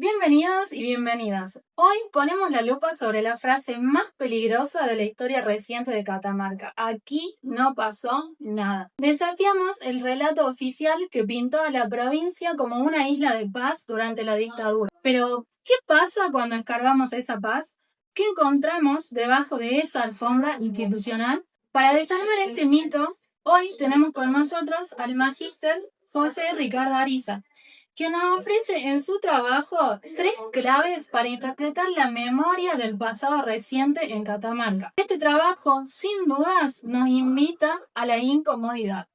Bienvenidos y bienvenidas. Hoy ponemos la lupa sobre la frase más peligrosa de la historia reciente de Catamarca. Aquí no pasó nada. Desafiamos el relato oficial que pintó a la provincia como una isla de paz durante la dictadura. Pero, ¿qué pasa cuando escarbamos esa paz? ¿Qué encontramos debajo de esa alfombra institucional? Para desarmar este mito, hoy tenemos con nosotros al magíster José Ricardo Ariza, que nos ofrece en su trabajo 3 claves para interpretar la memoria del pasado reciente en Catamarca. Este trabajo, sin dudas, nos invita a la incomodidad.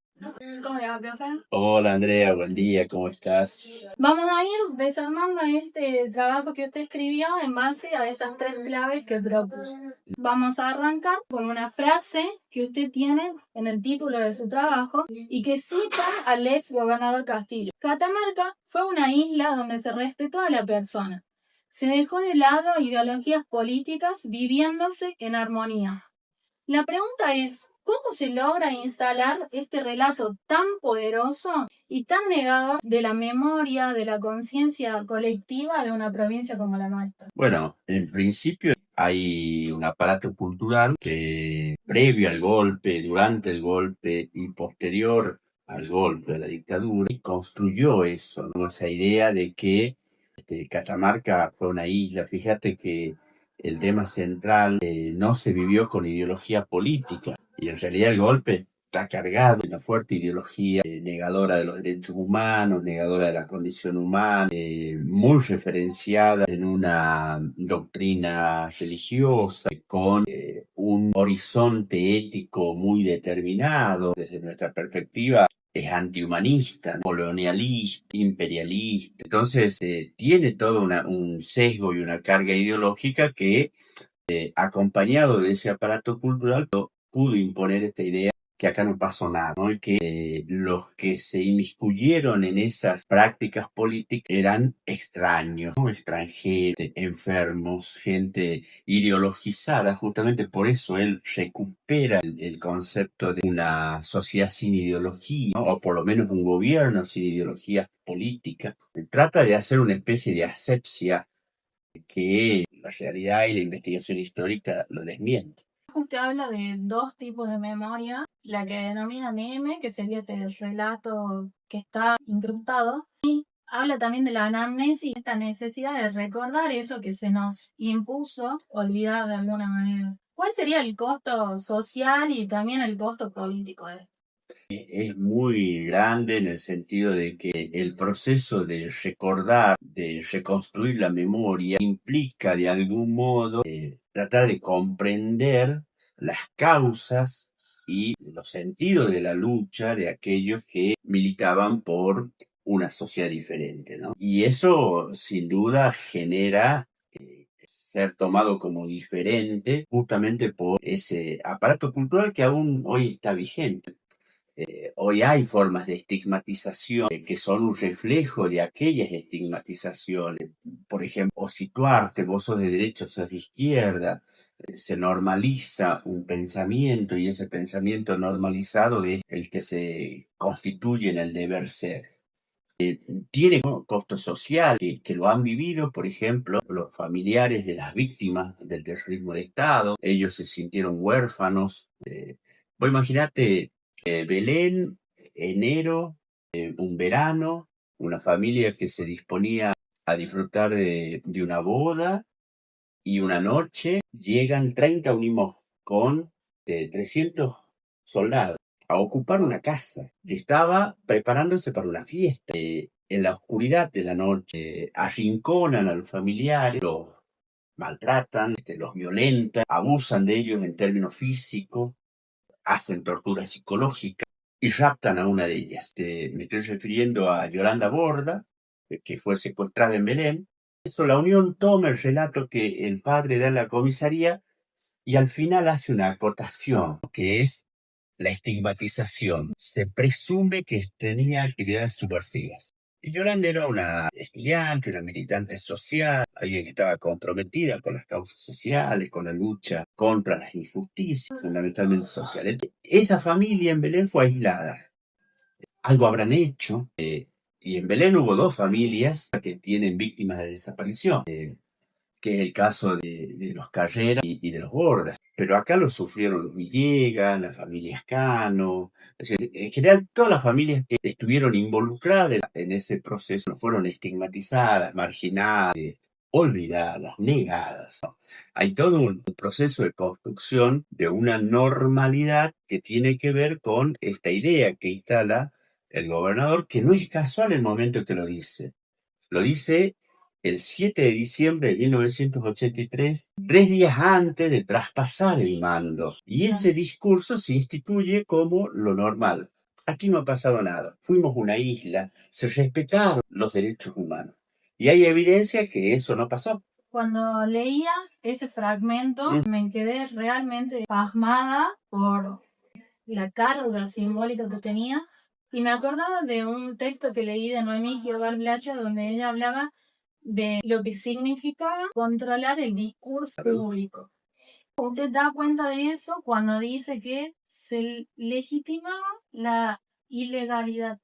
¿Cómo le va, profe? Hola Andrea, buen día, ¿cómo estás? Vamos a ir desarmando este trabajo que usted escribió en base a esas 3 claves que propuso. Vamos a arrancar con una frase que usted tiene en el título de su trabajo y que cita al ex gobernador Castillo. Catamarca fue una isla donde se respetó a la persona. Se dejó de lado ideologías políticas viviéndose en armonía. La pregunta es, ¿cómo se logra instalar este relato tan poderoso y tan negado de la memoria, de la conciencia colectiva de una provincia como la nuestra? Bueno, en principio hay un aparato cultural que previo al golpe, durante el golpe y posterior al golpe de la dictadura, construyó eso, ¿no? Esa idea de que Catamarca fue una isla. Fíjate que el tema central no se vivió con ideología política y en realidad el golpe está cargado de una fuerte ideología negadora de los derechos humanos, negadora de la condición humana, muy referenciada en una doctrina religiosa, con un horizonte ético muy determinado. Desde nuestra perspectiva, es antihumanista, colonialista, imperialista. Entonces, tiene todo un sesgo y una carga ideológica que, acompañado de ese aparato cultural, pudo imponer esta idea que acá no pasó nada, ¿no? Y que los que se inmiscuyeron en esas prácticas políticas eran extraños, ¿no? Extranjeros, enfermos, gente ideologizada. Justamente por eso él recupera el concepto de una sociedad sin ideología, ¿no? O por lo menos un gobierno sin ideología política. Trata de hacer una especie de asepsia que la realidad y la investigación histórica lo desmiente. Usted habla de 2 tipos de memoria, la que denominan M, que sería este relato que está incrustado, y habla también de la anamnesis, esta necesidad de recordar eso que se nos impuso olvidar de alguna manera. ¿Cuál sería el costo social y también el costo político de esto? Es muy grande en el sentido de que el proceso de recordar, de reconstruir la memoria, implica de algún modo tratar de comprender las causas y los sentidos de la lucha de aquellos que militaban por una sociedad diferente, ¿no? Y eso sin duda genera ser tomado como diferente justamente por ese aparato cultural que aún hoy está vigente. Hoy hay formas de estigmatización que son un reflejo de aquellas estigmatizaciones. Por ejemplo, o situarte, vos sos de derecha, sos de izquierda, se normaliza un pensamiento y ese pensamiento normalizado es el que se constituye en el deber ser. Tiene costo social que lo han vivido, por ejemplo, los familiares de las víctimas del terrorismo de Estado. Ellos se sintieron huérfanos. Vos imaginate Belén, enero, un verano, una familia que se disponía a disfrutar de una boda y una noche llegan 30 unimos con 300 soldados a ocupar una casa que estaba preparándose para una fiesta. En la oscuridad de la noche arrinconan a los familiares, los maltratan, los violentan, abusan de ellos en términos físicos, hacen tortura psicológica y raptan a una de ellas. Me estoy refiriendo a Yolanda Borda, que fue secuestrada en Belén. Eso, la Unión toma el relato que el padre da en la comisaría y al final hace una acotación, que es la estigmatización. Se presume que tenía actividades subversivas. Y Yolanda era una estudiante, una militante social, alguien que estaba comprometida con las causas sociales, con la lucha contra las injusticias, fundamentalmente sociales. Esa familia en Belén fue aislada. Algo habrán hecho Y en Belén hubo dos familias que tienen víctimas de desaparición, que es el caso de los Carrera y de los Bordas. Pero acá lo sufrieron los Villegas, las familias Cano, es decir, en general todas las familias que estuvieron involucradas en ese proceso no fueron estigmatizadas, marginadas, olvidadas, negadas, ¿no? Hay todo un proceso de construcción de una normalidad que tiene que ver con esta idea que instala el gobernador, que no es casual el momento que lo dice. Lo dice el 7 de diciembre de 1983, 3 días antes de traspasar el mando. Y ese discurso se instituye como lo normal. Aquí no ha pasado nada. Fuimos una isla, se respetaron los derechos humanos. Y hay evidencia que eso no pasó. Cuando leía ese fragmento, me quedé realmente pasmada por la carga simbólica que tenía, y me acordaba de un texto que leí de Noemí Gioval Blacha, donde ella hablaba de lo que significaba controlar el discurso público. Usted da cuenta de eso cuando dice que se legitimaba la ilegalidad.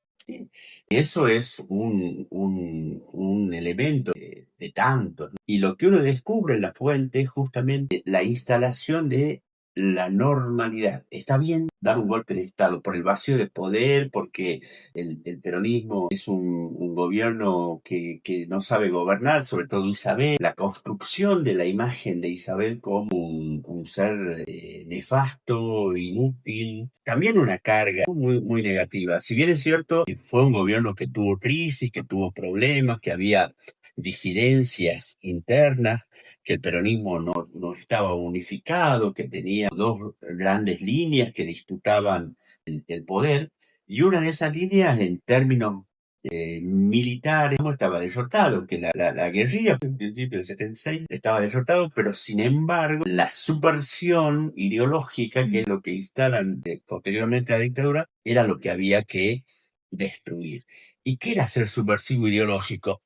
Eso es un elemento de tanto, ¿no? Y lo que uno descubre en la fuente es justamente la instalación de la normalidad. Está bien dar un golpe de Estado por el vacío de poder, porque el peronismo es un gobierno que no sabe gobernar, sobre todo Isabel. La construcción de la imagen de Isabel como un ser nefasto, inútil, también una carga muy negativa. Si bien es cierto, fue un gobierno que tuvo crisis, que tuvo problemas, que había disidencias internas, que el peronismo no estaba unificado, que tenía dos grandes líneas que disputaban el poder, y una de esas líneas en términos militares estaba derrotado, que la guerrilla en principio del 76 estaba derrotado, pero sin embargo la subversión ideológica, que es lo que instalan posteriormente a la dictadura, era lo que había que destruir. ¿Y qué era ser subversivo ideológico?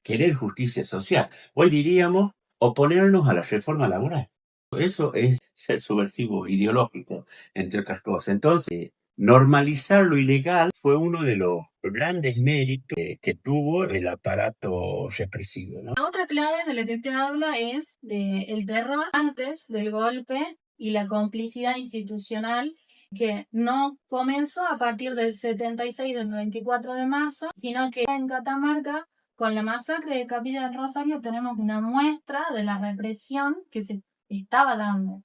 Querer justicia social. Hoy diríamos oponernos a la reforma laboral. Eso es ser subversivo ideológico, entre otras cosas. Entonces, normalizar lo ilegal fue uno de los grandes méritos que tuvo el aparato represivo, ¿no? La otra clave de la que te habla es del terror antes del golpe y la complicidad institucional, que no comenzó a partir del 76, del 24 de marzo, sino que en Catamarca, con la masacre de Capilla del Rosario, tenemos una muestra de la represión que se estaba dando.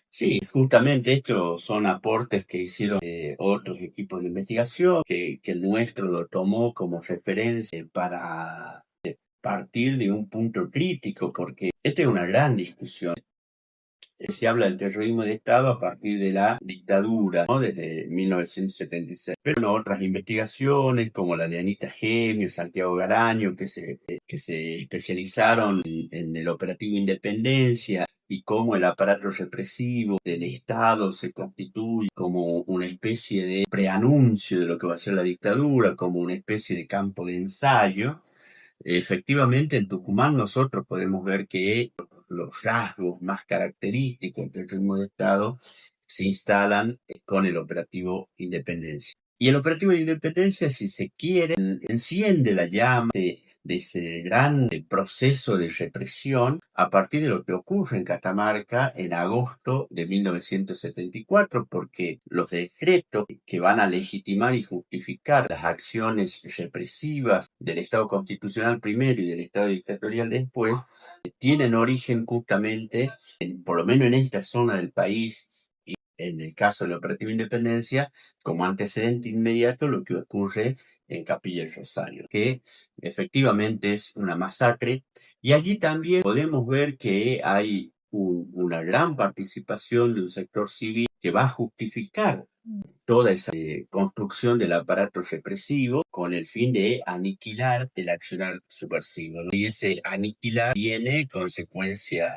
Sí, justamente estos son aportes que hicieron otros equipos de investigación, que el nuestro lo tomó como referencia para partir de un punto crítico, porque esta es una gran discusión. Se habla del terrorismo de Estado a partir de la dictadura, ¿no? Desde 1976. Pero no, otras investigaciones, como la de Anita Gemio, Santiago Garaño, que se especializaron en el operativo Independencia, y cómo el aparato represivo del Estado se constituye como una especie de preanuncio de lo que va a ser la dictadura, como una especie de campo de ensayo. Efectivamente, en Tucumán nosotros podemos ver que los rasgos más característicos del ritmo de Estado se instalan con el operativo Independencia. Y el operativo de Independencia, si se quiere, enciende la llama de ese gran proceso de represión a partir de lo que ocurre en Catamarca en agosto de 1974, porque los decretos que van a legitimar y justificar las acciones represivas del Estado constitucional primero y del Estado dictatorial después, tienen origen justamente, por lo menos en esta zona del país, y en el caso de la Operativa Independencia, como antecedente inmediato lo que ocurre en Capilla del Rosario, que efectivamente es una masacre, y allí también podemos ver que hay una gran participación de un sector civil que va a justificar toda esa construcción del aparato represivo con el fin de aniquilar el accionar subversivo, ¿no? Y ese aniquilar tiene consecuencias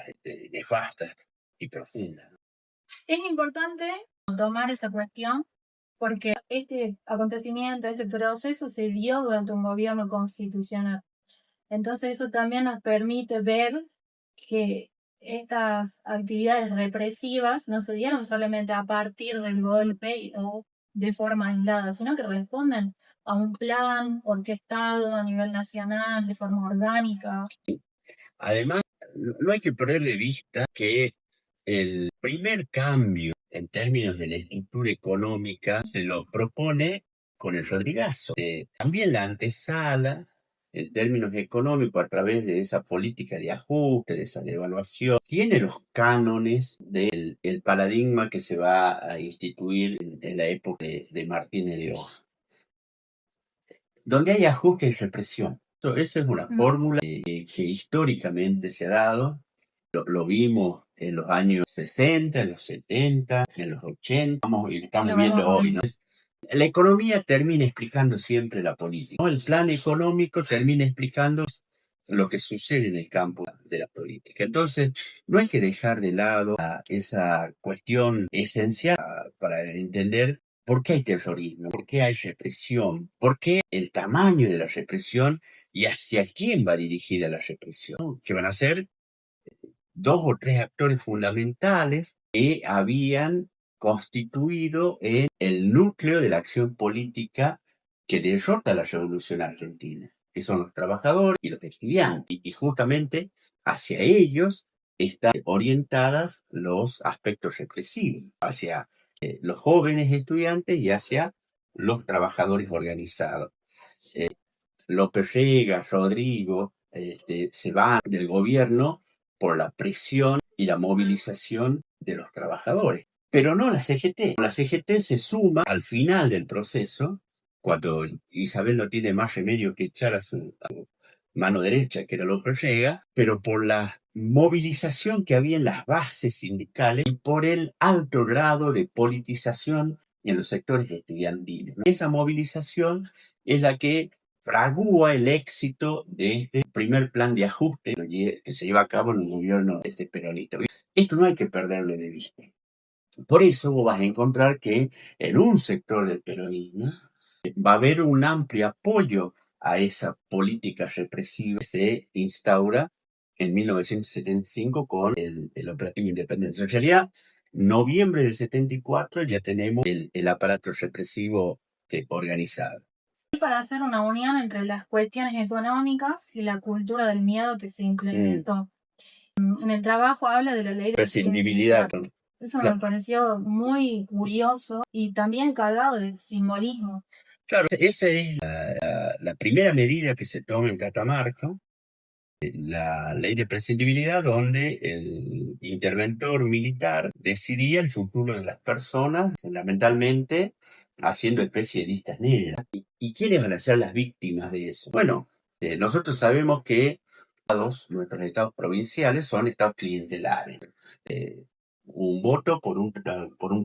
nefastas y profundas. Es importante tomar esa cuestión porque este acontecimiento, este proceso se dio durante un gobierno constitucional. Entonces eso también nos permite ver que estas actividades represivas no se dieron solamente a partir del golpe o de forma aislada, sino que responden a un plan orquestado a nivel nacional, de forma orgánica. Además, no hay que perder de vista que el primer cambio en términos de la estructura económica se lo propone con el Rodrigazo. También la antesala, en términos económicos, a través de esa política de ajuste, de esa devaluación, tiene los cánones del el paradigma que se va a instituir en la época de Martínez de Oz. Donde hay ajuste y represión. Esa es una fórmula que históricamente se ha dado. Lo vimos en los años 60, en los 70, en los 80, y lo estamos viendo hoy, ¿no? La economía termina explicando siempre la política, ¿no? El plan económico termina explicando lo que sucede en el campo de la política. Entonces, no hay que dejar de lado esa cuestión esencial para entender por qué hay terrorismo, por qué hay represión, por qué el tamaño de la represión y hacia quién va dirigida la represión, ¿no? Que van a ser 2 o 3 actores fundamentales que habían constituido el núcleo de la acción política que derrota la Revolución Argentina, que son los trabajadores y los estudiantes. Y justamente hacia ellos están orientadas los aspectos represivos, hacia los jóvenes estudiantes y hacia los trabajadores organizados. López Rega, Rodrigo, se van del gobierno por la presión y la movilización de los trabajadores, pero no la CGT. La CGT se suma al final del proceso, cuando Isabel no tiene más remedio que echar a su mano derecha, que era López Rega, pero por la movilización que había en las bases sindicales y por el alto grado de politización en los sectores estudiantiles, ¿no? Esa movilización es la que fragúa el éxito de este primer plan de ajuste que se lleva a cabo en el gobierno peronista. Esto no hay que perderlo de vista. Por eso vos vas a encontrar que en un sector del peronismo va a haber un amplio apoyo a esa política represiva que se instaura en 1975 con el Operativo Independencia. En realidad, noviembre del 74 ya tenemos el aparato represivo organizado. Para hacer una unión entre las cuestiones económicas y la cultura del miedo que se implementó. En el trabajo habla de la ley de prescindibilidad. Eso me pareció muy curioso y también cargado de simbolismo. Claro, esa es la primera medida que se toma en Catamarca, la ley de prescindibilidad, donde el interventor militar decidía el futuro de las personas, fundamentalmente haciendo especie de listas negras. ¿Y quiénes van a ser las víctimas de eso? Bueno, nosotros sabemos que nuestros estados provinciales son estados clientelares. Un voto por un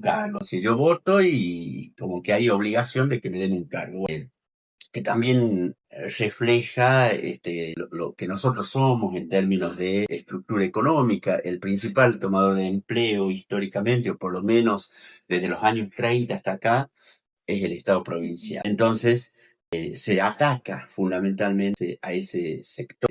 cargo. Si yo voto y como que hay obligación de que me den un cargo. Que también refleja lo que nosotros somos en términos de estructura económica. El principal tomador de empleo históricamente, o por lo menos desde los años 30 hasta acá, es el Estado provincial. Entonces, se ataca fundamentalmente a ese sector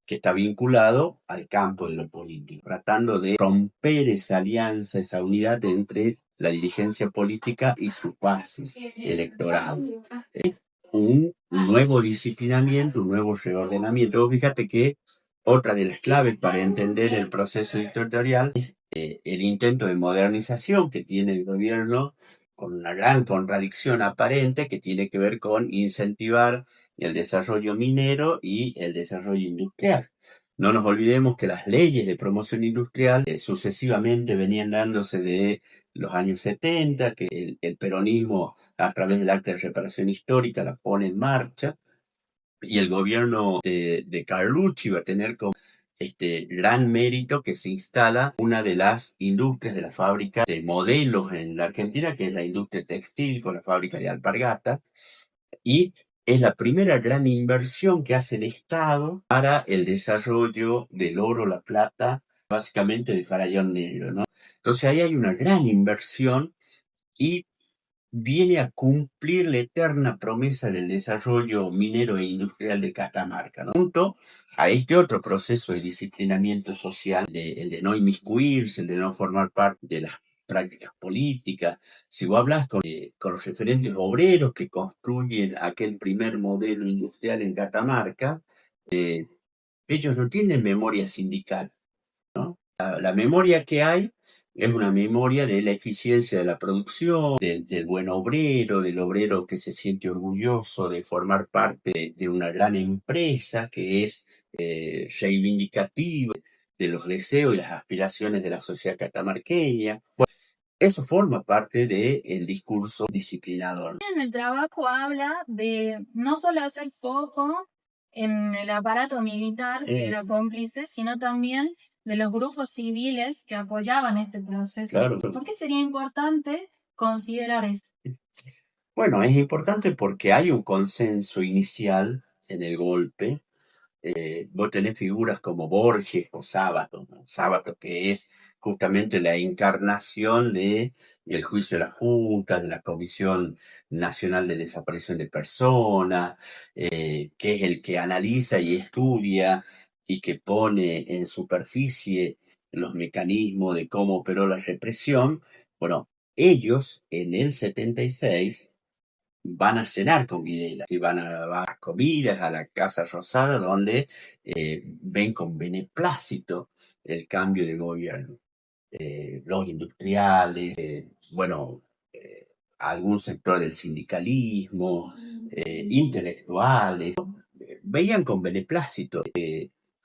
que está vinculado al campo de lo político, tratando de romper esa alianza, esa unidad entre la dirigencia política y su base electoral. Un nuevo disciplinamiento, un nuevo reordenamiento. Fíjate que otra de las claves para entender el proceso dictatorial es el intento de modernización que tiene el gobierno, con una gran contradicción aparente que tiene que ver con incentivar el desarrollo minero y el desarrollo industrial. No nos olvidemos que las leyes de promoción industrial sucesivamente venían dándose de los años 70, que el peronismo a través del acta de reparación histórica la pone en marcha, y el gobierno de Carlucci va a tener como gran mérito que se instala una de las industrias de la fábrica de modelos en la Argentina, que es la industria textil con la fábrica de alpargatas, y es la primera gran inversión que hace el Estado para el desarrollo del oro, la plata, básicamente de Farallón Negro, ¿no? Entonces ahí hay una gran inversión y viene a cumplir la eterna promesa del desarrollo minero e industrial de Catamarca, ¿no? Junto a este otro proceso de disciplinamiento social, el de no inmiscuirse, el de no formar parte de las prácticas políticas. Si vos hablas con los referentes obreros que construyen aquel primer modelo industrial en Catamarca, ellos no tienen memoria sindical. La memoria que hay es una memoria de la eficiencia de la producción, del buen obrero, del obrero que se siente orgulloso de formar parte de una gran empresa que es reivindicativa de los deseos y las aspiraciones de la sociedad catamarqueña. Bueno, eso forma parte del discurso disciplinador. En el trabajo habla de no solo hacer foco en el aparato militar que era cómplice, sino también de los grupos civiles que apoyaban este proceso. Claro. ¿Por qué sería importante considerar esto? Bueno, es importante porque hay un consenso inicial en el golpe. Vos tenés figuras como Borges o Sábato, ¿no? Sábato que es justamente la encarnación del juicio de la Junta, de la Comisión Nacional de Desaparición de Personas, que es el que analiza y estudia y que pone en superficie los mecanismos de cómo operó la represión. Bueno, ellos en el 76 van a cenar con Videla y van a las comidas a la Casa Rosada donde ven con beneplácito el cambio de gobierno. Los industriales, algún sector del sindicalismo, intelectuales, veían con beneplácito.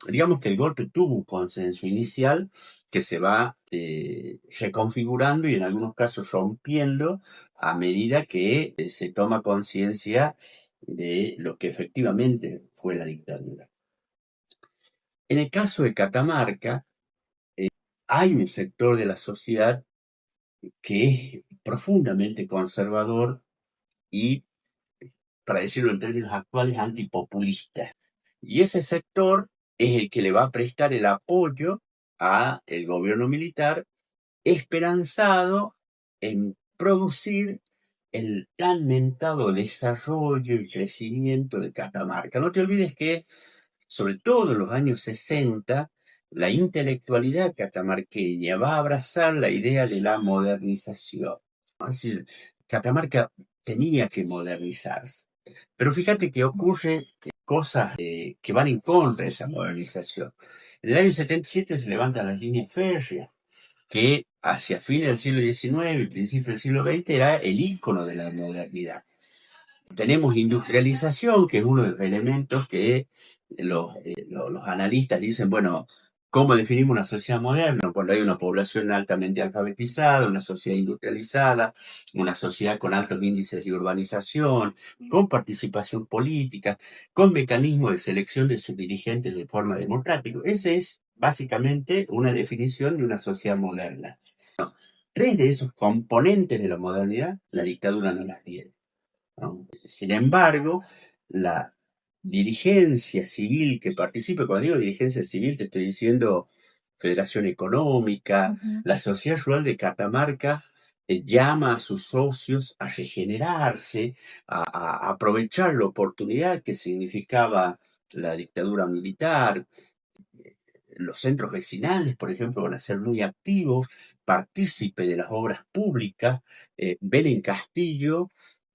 Digamos que el golpe tuvo un consenso inicial que se va reconfigurando y en algunos casos rompiendo a medida que se toma conciencia de lo que efectivamente fue la dictadura. En el caso de Catamarca, hay un sector de la sociedad que es profundamente conservador y, para decirlo en términos actuales, antipopulista. Y ese sector es el que le va a prestar el apoyo a el gobierno militar, esperanzado en producir el tan mentado desarrollo y crecimiento de Catamarca. No te olvides que, sobre todo en los años 60, la intelectualidad catamarqueña va a abrazar la idea de la modernización. Es decir, Catamarca tenía que modernizarse. Pero fíjate que ocurre cosas que van en contra de esa modernización. En el año 77 se levantan las líneas férreas, que hacia fines del siglo XIX y principios del siglo XX era el ícono de la modernidad. Tenemos industrialización, que es uno de los elementos que los analistas dicen, bueno, ¿cómo definimos una sociedad moderna? Cuando hay una población altamente alfabetizada, una sociedad industrializada, una sociedad con altos índices de urbanización, con participación política, con mecanismos de selección de sus dirigentes de forma democrática. Esa es básicamente una definición de una sociedad moderna. Tres de esos componentes de la modernidad, la dictadura no las tiene. Sin embargo, la dirigencia civil que participa, cuando digo dirigencia civil te estoy diciendo Federación Económica, la Sociedad Rural de Catamarca llama a sus socios a regenerarse, a aprovechar la oportunidad que significaba la dictadura militar. Los centros vecinales, por ejemplo, van a ser muy activos, partícipe de las obras públicas, ven en Castillo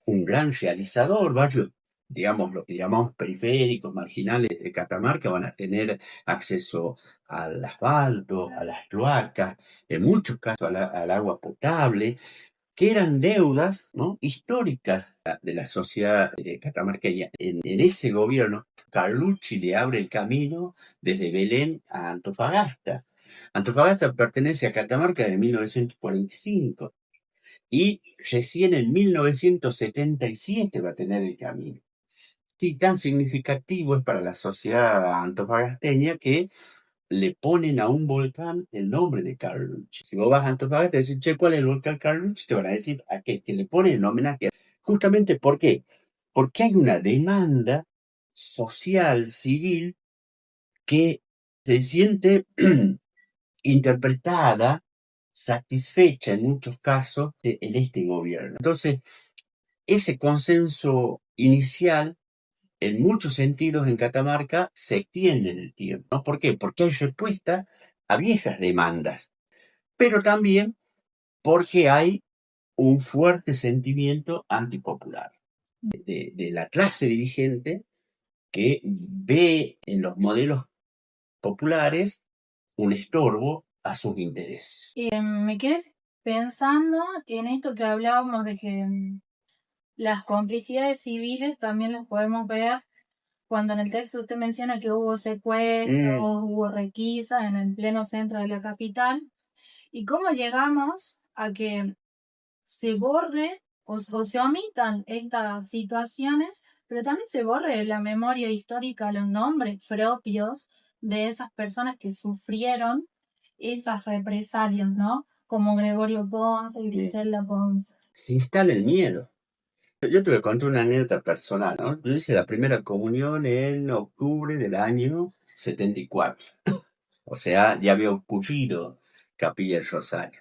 un gran realizador, varios, digamos, lo que llamamos periféricos, marginales de Catamarca, van a tener acceso al asfalto, a las cloacas, en muchos casos al agua potable, que eran deudas, ¿no?, históricas de la sociedad catamarqueña. En ese gobierno, Carlucci le abre el camino desde Belén a Antofagasta. Antofagasta pertenece a Catamarca desde 1945 y recién en 1977 va a tener el camino. Sí, tan significativo es para la sociedad antofagasteña que le ponen a un volcán el nombre de Carlucci. Si vos vas a Antofagasta y decís, che, ¿cuál es el volcán Carlucci? Te van a decir aquel que le ponen en homenaje. Justamente, ¿por qué? Porque hay una demanda social, civil, que se siente interpretada, satisfecha en muchos casos en este gobierno. Entonces, ese consenso inicial, en muchos sentidos en Catamarca, se extiende en el tiempo, ¿no? ¿Por qué? Porque hay respuesta a viejas demandas, pero también porque hay un fuerte sentimiento antipopular de la clase dirigente que ve en los modelos populares un estorbo a sus intereses. Me quedé pensando en esto que hablábamos de que las complicidades civiles también las podemos ver cuando en el texto usted menciona que hubo secuestros, hubo requisas en el pleno centro de la capital, y cómo llegamos a que se borre o se omitan estas situaciones, pero también se borre de la memoria histórica los nombres propios de esas personas que sufrieron esas represalias, ¿no? Como Gregorio Ponce y Griselda Ponce. Se instala el miedo. Yo te voy a contar una anécdota personal, ¿no? Yo hice la primera comunión en octubre del año 74. O sea, ya había ocurrido Capilla del Rosario.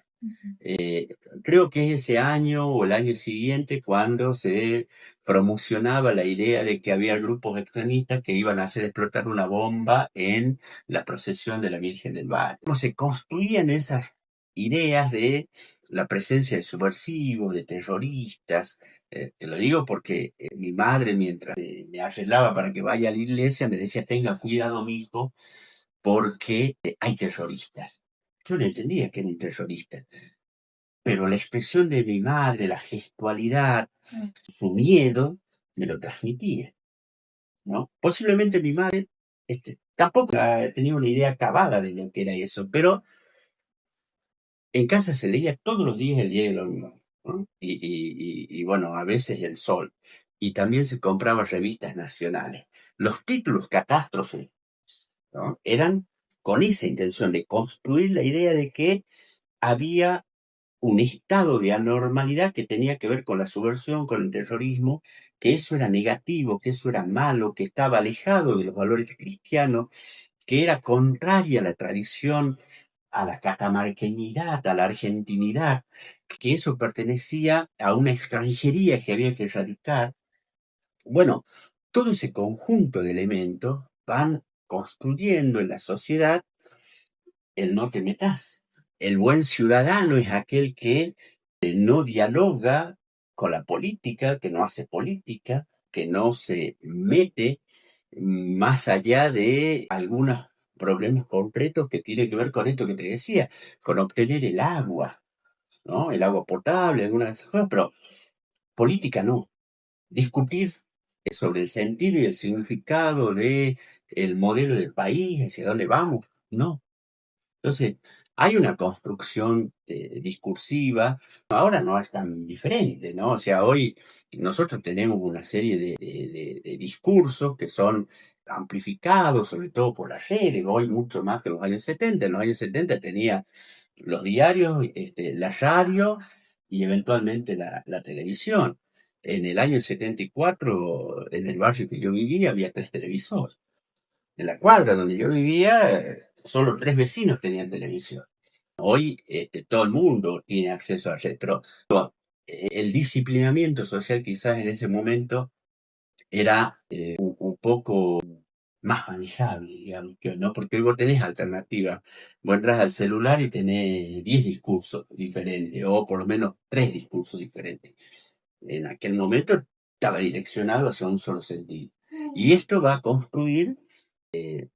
Creo que es ese año o el año siguiente cuando se promocionaba la idea de que había grupos extremistas que iban a hacer explotar una bomba en la procesión de la Virgen del Valle. ¿Cómo se construían esas ideas de la presencia de subversivos, de terroristas? Te lo digo porque mi madre, mientras me arreglaba para que vaya a la iglesia, me decía: tenga cuidado, mi hijo, porque hay terroristas. Yo no entendía que eran terroristas, pero la expresión de mi madre, la gestualidad, su miedo, me lo transmitía, ¿no? Posiblemente mi madre tampoco tenía una idea acabada de lo que era eso, pero en casa se leía todos los días el Diario de la Unión, ¿no? Y bueno, a veces El Sol. Y también se compraban revistas nacionales. Los títulos catástrofe, ¿no? Eran con esa intención de construir la idea de que había un estado de anormalidad que tenía que ver con la subversión, con el terrorismo, que eso era negativo, que eso era malo, que estaba alejado de los valores cristianos, que era contraria a la tradición, a la catamarqueñidad, a la argentinidad, que eso pertenecía a una extranjería que había que erradicar. Bueno, todo ese conjunto de elementos van construyendo en la sociedad el no te metas. El buen ciudadano es aquel que no dialoga con la política, que no hace política, que no se mete más allá de algunos problemas concretos que tienen que ver con esto que te decía, con obtener el agua, ¿no? El agua potable, algunas de esas cosas, pero política no. Discutir sobre el sentido y el significado de el modelo del país, hacia dónde vamos, no. Entonces, hay una construcción discursiva, ahora no es tan diferente, ¿no? O sea, hoy nosotros tenemos una serie de discursos que son amplificados, sobre todo por las redes, hoy mucho más que en los años 70. En los años 70 tenía los diarios, la radio y eventualmente la televisión. En el año 74, en el barrio que yo vivía, había 3 televisores. En la cuadra donde yo vivía, solo 3 vecinos tenían televisión. Hoy todo el mundo tiene acceso a red, pero el disciplinamiento social quizás en ese momento era un poco más manejable, digamos, ¿no? Porque hoy vos tenés alternativas. Vos entras al celular y tenés 10 discursos diferentes, o por lo menos 3 discursos diferentes. En aquel momento estaba direccionado hacia un solo sentido. Y esto va a construir,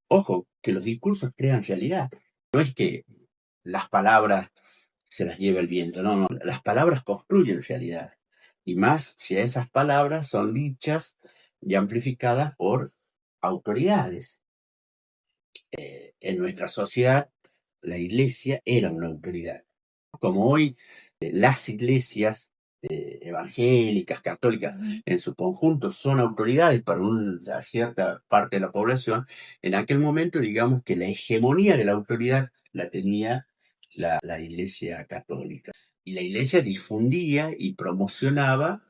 ojo, que los discursos crean realidad. No es que las palabras se las lleva el viento, no, no, las palabras construyen realidad. Y más si esas palabras son dichas y amplificadas por autoridades. En nuestra sociedad, la iglesia era una autoridad. Como hoy, las iglesias evangélicas, católicas, en su conjunto son autoridades para una cierta parte de la población, en aquel momento digamos que la hegemonía de la autoridad la tenía la iglesia católica. Y la iglesia difundía y promocionaba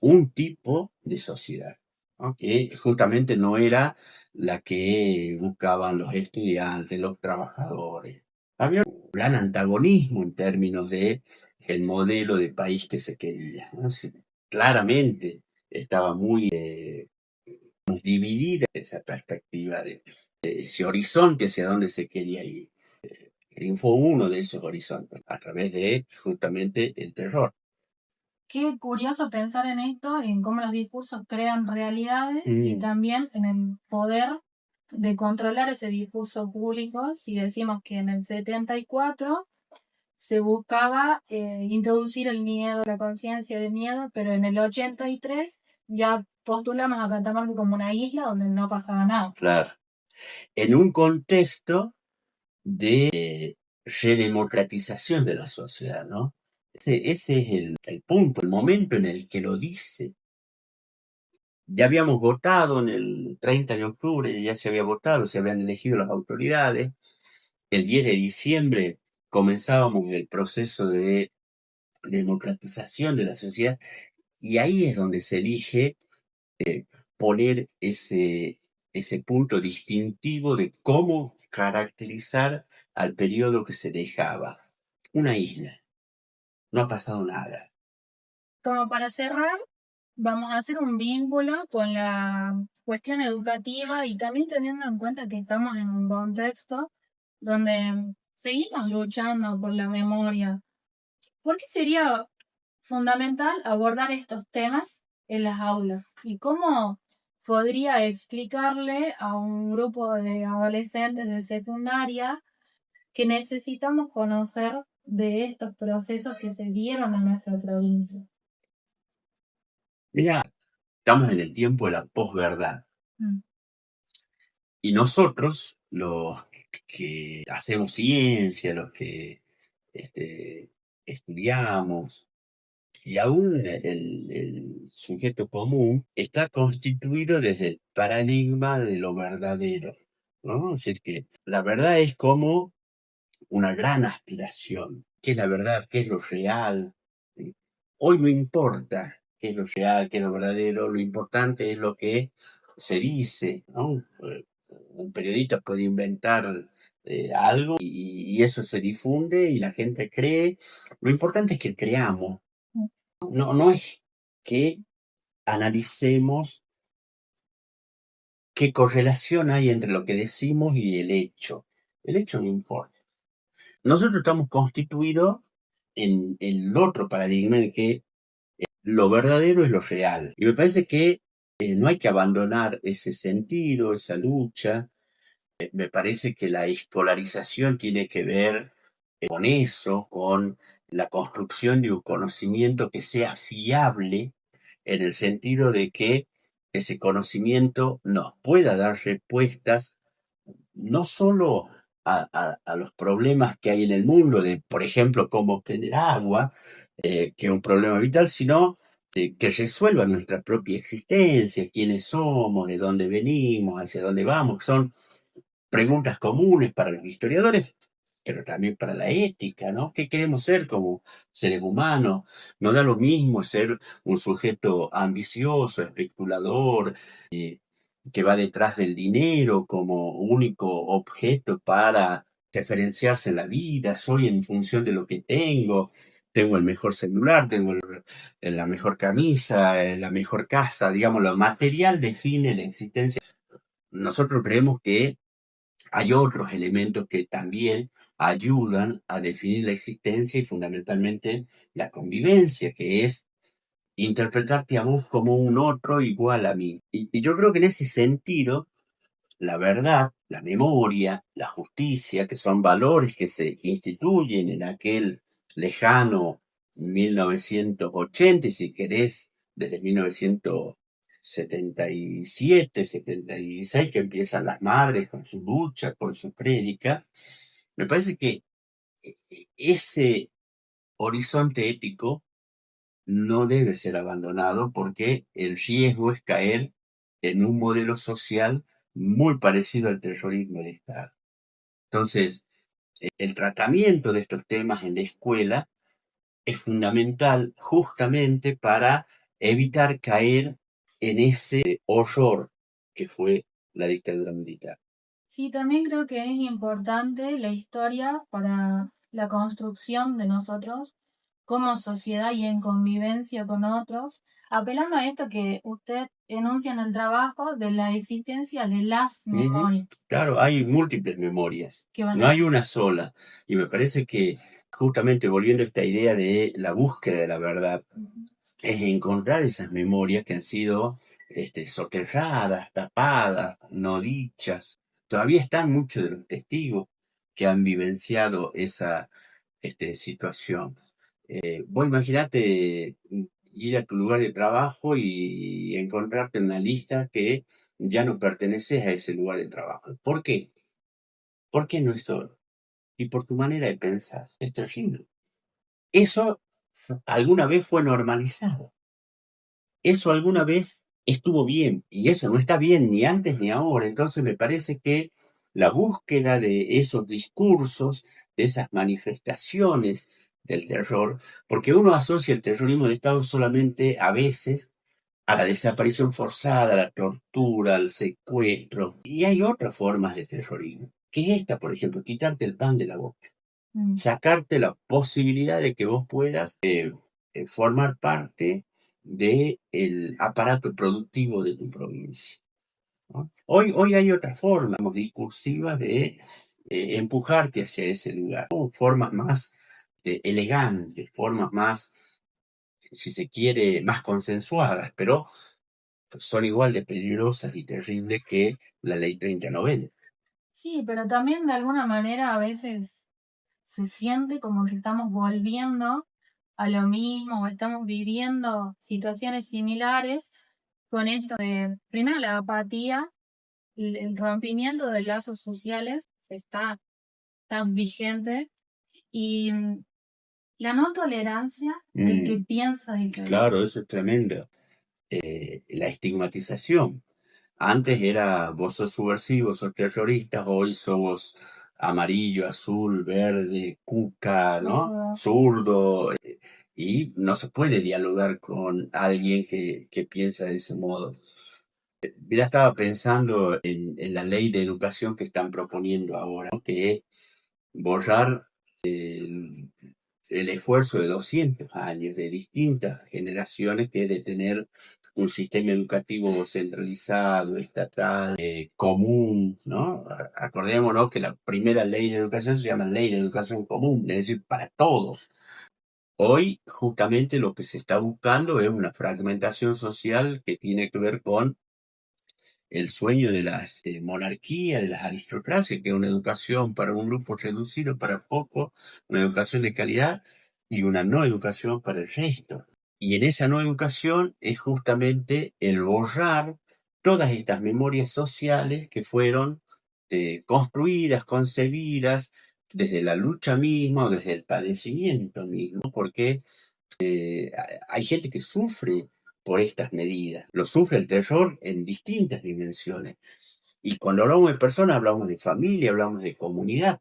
un tipo de sociedad, ¿no? Que justamente no era la que buscaban los estudiantes, los trabajadores. Había un gran antagonismo en términos de el modelo de país que se quería, ¿no? Sí, claramente estaba muy dividida esa perspectiva de ese horizonte hacia donde se quería ir. triunfó uno de esos horizontes a través de justamente el terror. Qué curioso pensar en esto, en cómo los discursos crean realidades y también en el poder de controlar ese discurso público. Si decimos que en el 74 se buscaba introducir el miedo, la conciencia de miedo, pero en el 83 ya postulamos a Catamarca como una isla donde no pasaba nada. Claro. En un contexto de redemocratización de la sociedad, ¿no? Ese es el punto, el momento en el que lo dice. Ya habíamos votado en el 30 de octubre, ya se había votado, se habían elegido las autoridades. El 10 de diciembre comenzábamos el proceso de democratización de la sociedad y ahí es donde se elige poner ese punto distintivo de cómo caracterizar al periodo que se dejaba. Una isla. No ha pasado nada. Como para cerrar, vamos a hacer un vínculo con la cuestión educativa y también teniendo en cuenta que estamos en un contexto donde seguimos luchando por la memoria. ¿Por qué sería fundamental abordar estos temas en las aulas? ¿Y cómo podría explicarle a un grupo de adolescentes de secundaria que necesitamos conocer de estos procesos que se dieron en nuestra provincia? Mira, estamos en el tiempo de la posverdad. Mm. Y nosotros, los que hacemos ciencia, los que estudiamos, y aún el sujeto común está constituido desde el paradigma de lo verdadero, ¿no? Es decir, que la verdad es como una gran aspiración. ¿Qué es la verdad? ¿Qué es lo real? ¿Sí? Hoy no importa qué es lo real, qué es lo verdadero, lo importante es lo que se dice, ¿no? Un periodista puede inventar algo y eso se difunde y la gente cree. Lo importante es que creamos. No es que analicemos qué correlación hay entre lo que decimos y el hecho. El hecho no importa. Nosotros estamos constituidos en el otro paradigma en que lo verdadero es lo real. Y me parece que no hay que abandonar ese sentido, esa lucha. Me parece que la escolarización tiene que ver con eso, con la construcción de un conocimiento que sea fiable en el sentido de que ese conocimiento nos pueda dar respuestas no solo a los problemas que hay en el mundo, de, por ejemplo, cómo obtener agua, que es un problema vital, sino que resuelva nuestra propia existencia, quiénes somos, de dónde venimos, hacia dónde vamos, que son preguntas comunes para los historiadores, pero también para la ética, ¿no? ¿Qué queremos ser como seres humanos? No da lo mismo ser un sujeto ambicioso, especulador, que va detrás del dinero como único objeto para referenciarse en la vida, soy en función de lo que tengo el mejor celular, tengo la mejor camisa, la mejor casa, digamos, lo material define la existencia. Nosotros creemos que hay otros elementos que también ayudan a definir la existencia y fundamentalmente la convivencia, que es interpretarte a vos como un otro igual a mí. Y yo creo que en ese sentido, la verdad, la memoria, la justicia, que son valores que se instituyen en aquel lejano 1980, y si querés, desde 1977, 76, que empiezan las madres con su lucha, con su prédica, me parece que ese horizonte ético no debe ser abandonado porque el riesgo es caer en un modelo social muy parecido al terrorismo de Estado. Entonces, el tratamiento de estos temas en la escuela es fundamental justamente para evitar caer en ese horror que fue la dictadura militar. Sí, también creo que es importante la historia para la construcción de nosotros como sociedad y en convivencia con otros, apelando a esto que usted enuncia en el trabajo de la existencia de las memorias. Claro, hay múltiples memorias, Que van no hay una sola. Y me parece que justamente volviendo a esta idea de la búsqueda de la verdad, es encontrar esas memorias que han sido soterradas, tapadas, no dichas. Todavía están muchos de los testigos que han vivenciado esa situación. Vos imaginate ir a tu lugar de trabajo y encontrarte una lista que ya no perteneces a ese lugar de trabajo. ¿Por qué? Porque no es todo. Y por tu manera de pensar. Es terrible. Eso alguna vez fue normalizado. Eso alguna vez estuvo bien. Y eso no está bien ni antes ni ahora. Entonces me parece que la búsqueda de esos discursos, de esas manifestaciones del terror, porque uno asocia el terrorismo de Estado solamente a veces a la desaparición forzada, a la tortura, al secuestro. Y hay otras formas de terrorismo, que es esta, por ejemplo, quitarte el pan de la boca, sacarte la posibilidad de que vos puedas formar parte del aparato productivo de tu provincia, ¿no? Hoy hay otra forma discursiva de empujarte hacia ese lugar, ¿no? Formas más elegantes, formas más, si se quiere, más consensuadas, pero son igual de peligrosas y terribles que la ley 3090. Sí, pero también de alguna manera a veces se siente como que estamos volviendo a lo mismo o estamos viviendo situaciones similares con esto de, primero, la apatía, el rompimiento de lazos sociales está tan vigente y la no tolerancia del que piensa diferente. Claro, eso es tremendo. La estigmatización. Antes era vos sos subversivo, sos terrorista, hoy sos amarillo, azul, verde, cuca, ¿no? Zurdo. Y no se puede dialogar con alguien que piensa de ese modo. Mira, estaba pensando en la ley de educación que están proponiendo ahora, ¿no? Que es borrar el esfuerzo de 200 años de distintas generaciones, que es de tener un sistema educativo centralizado, estatal, común, ¿no? Acordémonos que la primera ley de educación se llama Ley de Educación Común, es decir, para todos. Hoy, justamente lo que se está buscando es una fragmentación social que tiene que ver con el sueño de las monarquías, de las aristocracias, que es una educación para un grupo reducido, para poco, una educación de calidad y una no educación para el resto. Y en esa no educación es justamente el borrar todas estas memorias sociales que fueron construidas, concebidas desde la lucha misma, desde el padecimiento mismo, porque hay gente que sufre por estas medidas. Lo sufre el terror en distintas dimensiones. Y cuando hablamos de personas, hablamos de familia, hablamos de comunidad.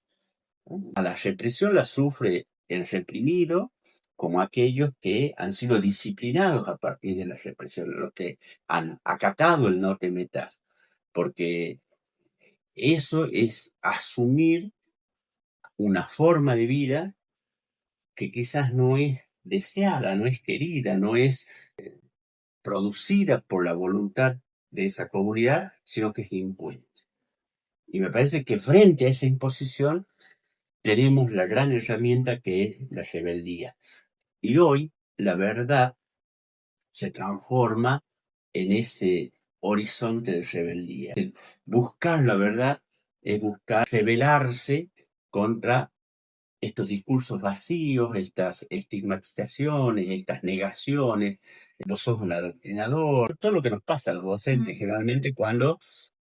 A la represión la sufre el reprimido, como aquellos que han sido disciplinados a partir de la represión, los que han acatado el no te metas. Porque eso es asumir una forma de vida que quizás no es deseada, no es querida, no es producida por la voluntad de esa comunidad, sino que es impuesta. Y me parece que frente a esa imposición tenemos la gran herramienta que es la rebeldía. Y hoy la verdad se transforma en ese horizonte de rebeldía. Buscar la verdad es buscar rebelarse contra estos discursos vacíos, estas estigmatizaciones, estas negaciones, los sos un adoctrinador, todo lo que nos pasa a los docentes generalmente cuando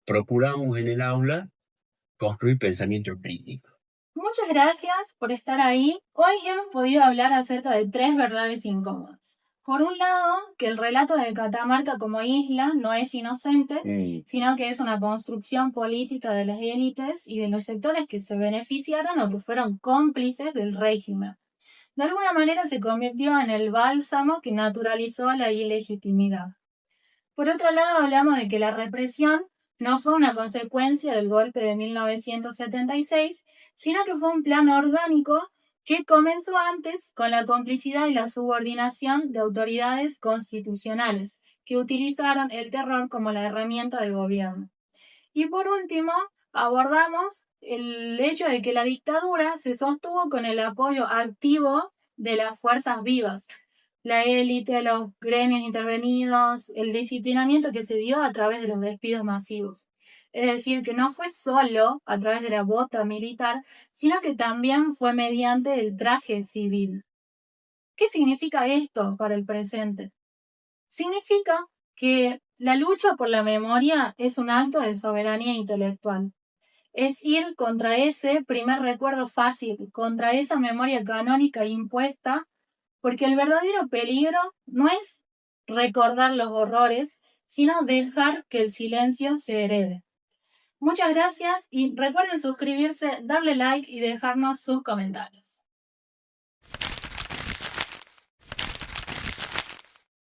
procuramos en el aula construir pensamiento crítico. Muchas gracias por estar ahí. Hoy hemos podido hablar acerca de 3 verdades incómodas. Por un lado, que el relato de Catamarca como isla no es inocente, sino que es una construcción política de las élites y de los sectores que se beneficiaron o que fueron cómplices del régimen. De alguna manera se convirtió en el bálsamo que naturalizó la ilegitimidad. Por otro lado, hablamos de que la represión no fue una consecuencia del golpe de 1976, sino que fue un plan orgánico que comenzó antes con la complicidad y la subordinación de autoridades constitucionales que utilizaron el terror como la herramienta de gobierno. Y por último, abordamos el hecho de que la dictadura se sostuvo con el apoyo activo de las fuerzas vivas, la élite, los gremios intervenidos, el disciplinamiento que se dio a través de los despidos masivos. Es decir, que no fue solo a través de la bota militar, sino que también fue mediante el traje civil. ¿Qué significa esto para el presente? Significa que la lucha por la memoria es un acto de soberanía intelectual. Es ir contra ese primer recuerdo fácil, contra esa memoria canónica impuesta, porque el verdadero peligro no es recordar los horrores, sino dejar que el silencio se herede. Muchas gracias y recuerden suscribirse, darle like y dejarnos sus comentarios.